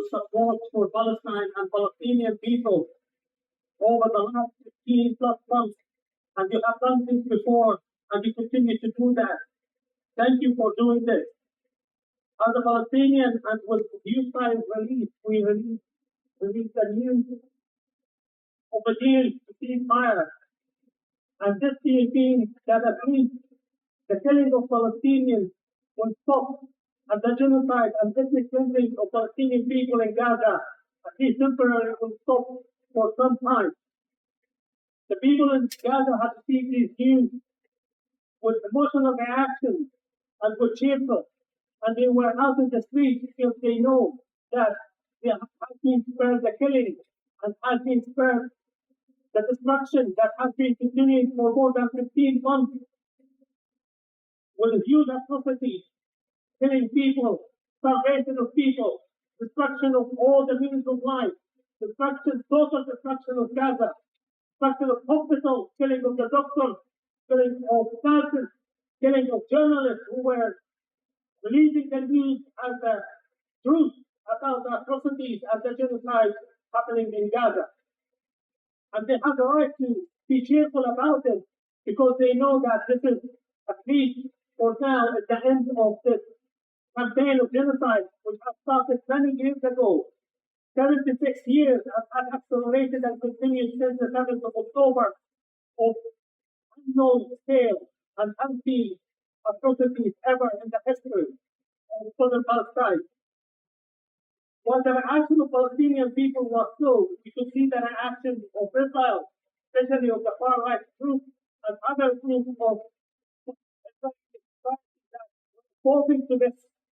support for Palestine and Palestinian people over the last 15 plus months, and you have done this before, and you continue to do that. Thank you for doing this. As a Palestinian, and with Palestine release, we released the news of a deal to cease fire. And this deal means that at least the killing of Palestinians will stop, and the genocide and ethnic cleansing of Palestinian people in Gaza, at least temporarily, will stop for some time. The people in Gaza have received these news with emotional reaction and with cheerful, and they were out in the streets because they know that they have been spared the killing and has been spared the destruction that has been continuing for more than 15 months with huge atrocities, killing people, starvation of people, destruction of all the means of life, total destruction of Gaza, destruction of hospitals, killing of the doctors, killing of nurses, killing of journalists who were releasing the news as the truth about the atrocities and the genocide happening in Gaza. And they have the right to be cheerful about it because they know that this is, at least for now, at the end of this campaign of genocide, which has started many years ago. 76 years and has accelerated and continued since the 7th of October of unknown scale and unseen atrocities ever in the history of southern Palestine. While the reaction of Palestinian people was slow, we could see the reaction of Israel, especially of the far-right group and other groups of opposing to this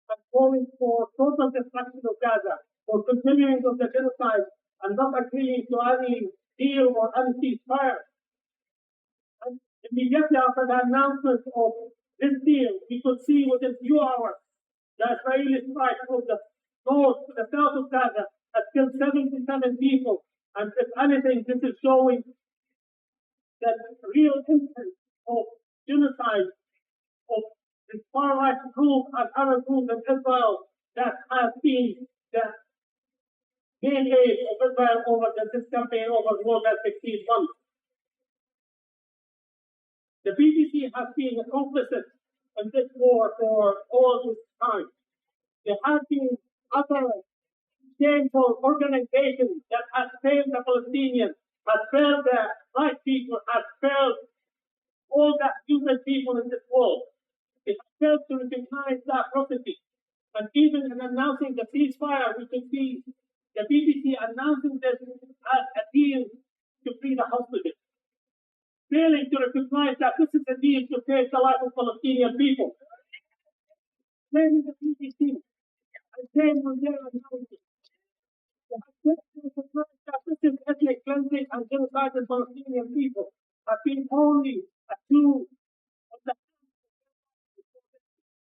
and calling for total destruction of Gaza, for continuing of the genocide and not agreeing to any deal or any ceasefire. And immediately after the announcement of this deal, we could see within few hours the Israeli strike from the north to the south of Gaza has killed 77 people. And if anything, this is showing that real intent of genocide of this far-right group and other groups in Israel that has been the main aim of Israel over this campaign over more than 16 months. The BBC has been complicit in this war for all this time. There have been other shameful organizations that have failed the Palestinians, have failed the right people, have failed all the human people in this world. It has failed to recognize the atrocity. And even in announcing the ceasefire, we can see the BBC announcing this as a deal to free the hostages, failing to recognize that this is a deal to save the life of Palestinian people. Blaming the BBC and saying on their announcement, they have failed to recognize that this is ethnic cleansing and genocide of Palestinian people have been only a tool of the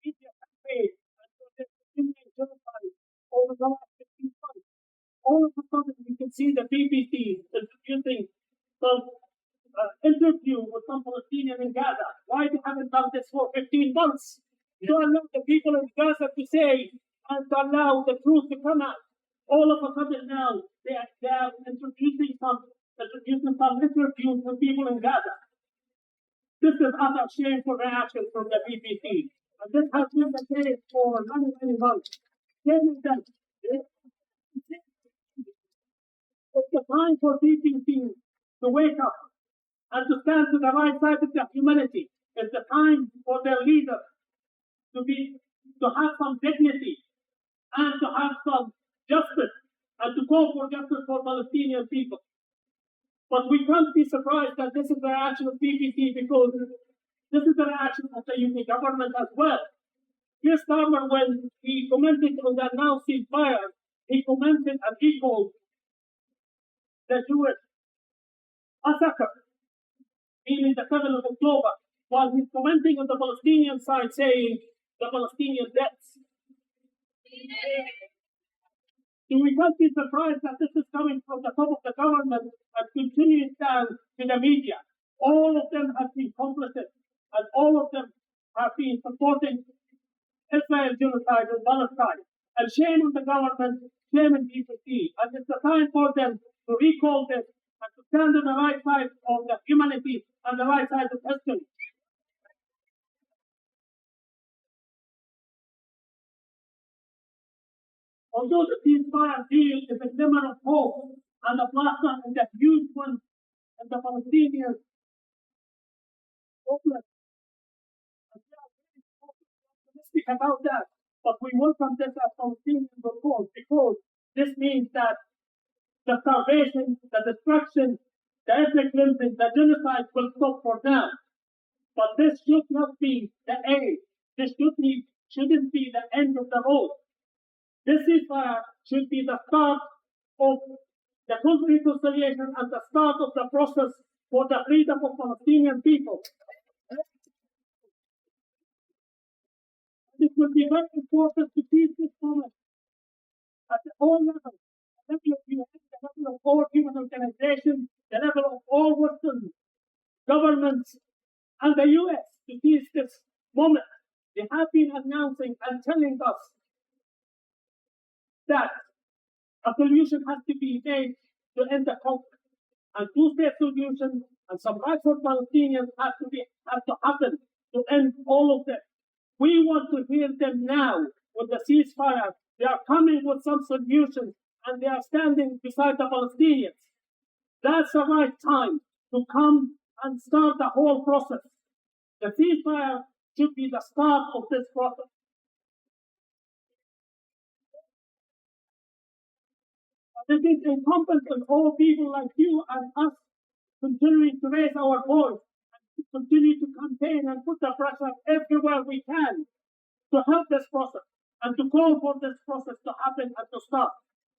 media campaign and for the continuing genocide over the last 15 months. All of a sudden, we can see the BBC introducing some interview with some Palestinian in Gaza. Why they haven't done this for 15 months? To allow the people in Gaza to say and to allow the truth to come out. All of a sudden now, they are introducing some interviews with people in Gaza. This is utter shameful reaction from the BBC. And this has been the case for many, many months. It's the time for BBC to wake up and to stand to the right side of the humanity. It's the time for their leaders to have some dignity and to have some justice and to call for justice for Palestinian people. But we can't be surprised that this is the reaction of BBC because this is the reaction of the UK government as well. Keir Starmer, when he commented on the announced ceasefire, he commented and echoed the Jewish massacre, meaning the 7th of October, while he's commenting on the Palestinian side saying the Palestinian deaths. So we can't be surprised that this is coming from the top of the government and continuing down to the media. All of them have been complicit and all of them have been supporting Israel genocide in Palestine. And shame on the government, shame on DPC. And it's the time for them to recall this and to stand on the right side of the humanity and the right side of history. Although the ceasefire deal is a glimmer of hope and a blossom in the huge one and the Palestinians hopeless, and we are very optimistic about that. But we welcome this as Palestinian report because this means that the starvation, the destruction, the ethnic cleansing, the genocide will stop for now. But this should not be the end. This shouldn't be the end of the road. This ceasefire should be the start of the complete reconciliation and the start of the process for the freedom of Palestinian people. It will be very important to seize this moment at all levels, the level of UN, the level of all human organizations, the level of all Western governments, and the US to seize this moment. They have been announcing and telling us that a solution has to be made to end the conflict. And two-state solution and some rights for Palestinians have to happen to end all of this. We want to hear them now with the ceasefire. They are coming with some solutions and they are standing beside the Palestinians. That's the right time to come and start the whole process. The ceasefire should be the start of this process. It is incumbent on all people like you and us continuing to raise our voice and continue to campaign and put the pressure everywhere we can to help this process and to call for this process to happen and to start.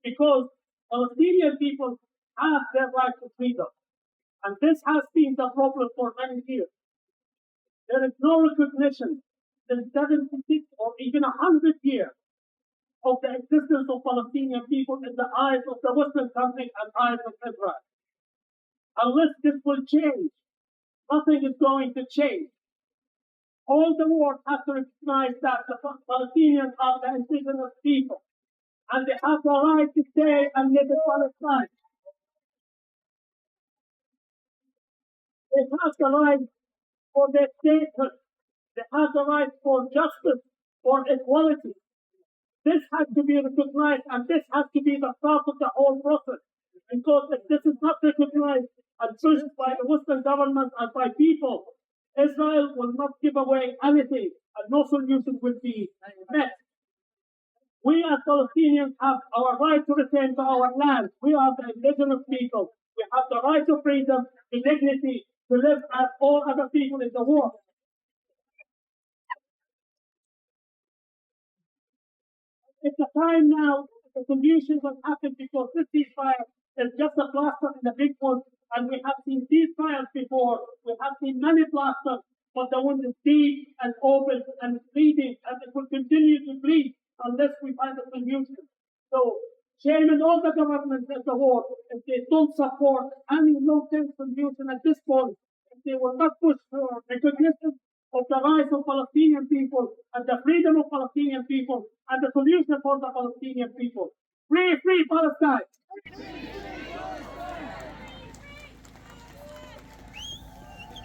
Because Palestinian people have their right to freedom. And this has been the problem for many years. There is no recognition since 76 or even 100 years of the existence of Palestinian people in the eyes of the Western countries and eyes of Israel. Unless this will change, nothing is going to change. All the world has to recognize that the Palestinians are the indigenous people, and they have the right to stay and live in Palestine. They have the right for their statehood. They have the right for justice, for equality. This has to be recognized, and this has to be the start of the whole process. Because if this is not recognized and pushed by the Western government and by people, Israel will not give away anything, and no solution will be met. We as Palestinians have our right to return to our land. We are the indigenous people. We have the right to freedom, to dignity, to live as all other people in the world. It's the time now the solution will happen because this ceasefire is just a plaster in the big one. And we have seen ceasefires before. We have seen many plasters, but the one is deep and open and bleeding, and it will continue to bleed unless we find a solution. So, shame on all the governments in the world if they don't support any long-term solution at this point, if they will not push for recognition of the rights of Palestinian people and the freedom of Palestinian people and the solution for the Palestinian people. Free Palestine!